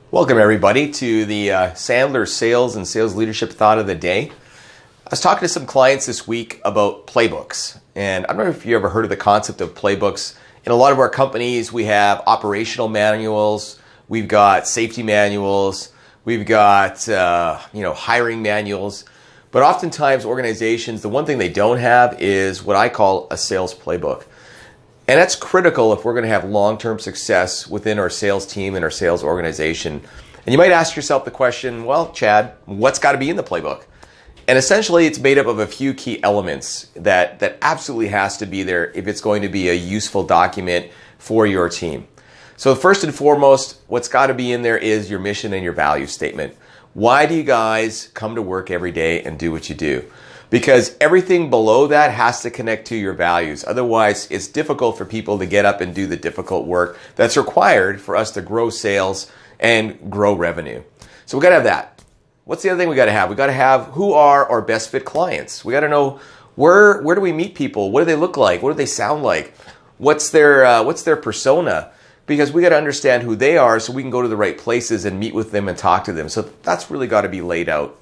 Welcome everybody to the Sandler Sales and Sales Leadership Thought of the Day. I was talking to some clients this week about playbooks, and I don't know if you ever heard of the concept of playbooks. In a lot of our companies, we have operational manuals, we've got safety manuals, we've got hiring manuals, but oftentimes organizations, the one thing they don't have is what I call a sales playbook. And that's critical if we're going to have long-term success within our sales team and our sales organization. And you might ask yourself the question, well, Chad, what's got to be in the playbook? And essentially, it's made up of a few key elements that absolutely has to be there if it's going to be a useful document for your team. So first and foremost, what's got to be in there is your mission and your value statement. Why do you guys come to work every day and do what you do? Because everything below that has to connect to your values. Otherwise, it's difficult for people to get up and do the difficult work that's required for us to grow sales and grow revenue. So we got to have that. What's the other thing we got to have? We got to have who are our best fit clients. We got to know where do we meet people? What do they look like? What do they sound like? What's their persona? Because we got to understand who they are so we can go to the right places and meet with them and talk to them. So that's really got to be laid out.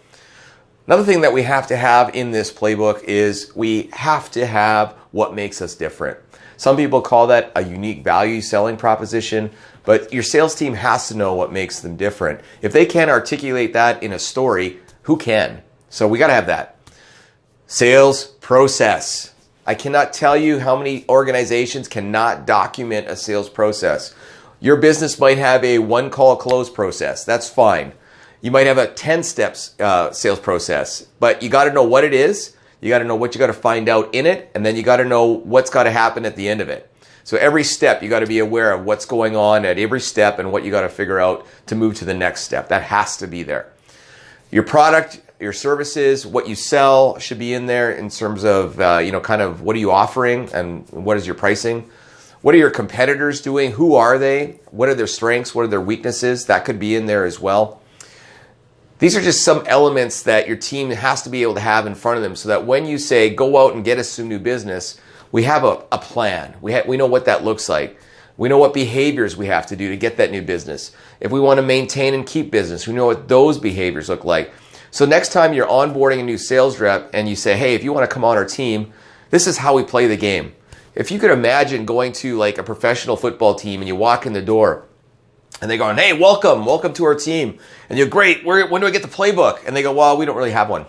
Another thing that we have to have in this playbook is we have to have what makes us different. Some people call that a unique value selling proposition, but your sales team has to know what makes them different. If they can't articulate that in a story, who can? So we got to have that. Sales process. I cannot tell you how many organizations cannot document a sales process. Your business might have a one-call close process. That's fine. You might have a 10 steps sales process, but you got to know what it is. You got to know what you got to find out in it, and then you got to know what's got to happen at the end of it. So every step, you got to be aware of what's going on at every step and what you got to figure out to move to the next step. That has to be there. Your product, your services, what you sell should be in there in terms of kind of what are you offering and what is your pricing. What are your competitors doing? Who are they? What are their strengths? What are their weaknesses? That could be in there as well. These are just some elements that your team has to be able to have in front of them so that when you say, go out and get us some new business, we have a plan. We know what that looks like. We know what behaviors we have to do to get that new business. If we want to maintain and keep business, we know what those behaviors look like. So next time you're onboarding a new sales rep and you say, hey, if you want to come on our team, this is how we play the game. If you could imagine going to like a professional football team and you walk in the door, and they go, hey, welcome to our team. And you're great. When do I get the playbook? And they go, well, we don't really have one.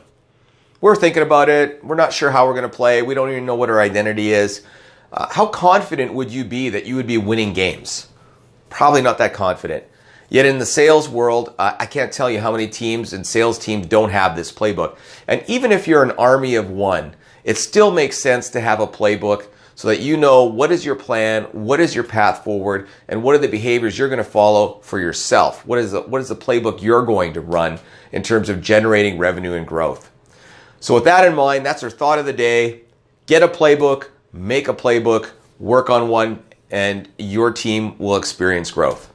We're thinking about it. We're not sure how we're going to play. We don't even know what our identity is. How confident would you be that you would be winning games? Probably not that confident. Yet in the sales world, I can't tell you how many teams and sales teams don't have this playbook. And even if you're an army of one, it still makes sense to have a playbook so that you know what is your plan, what is your path forward, and what are the behaviors you're going to follow for yourself. What is the playbook you're going to run in terms of generating revenue and growth. So with that in mind, that's our thought of the day. Get a playbook, make a playbook, work on one, and your team will experience growth.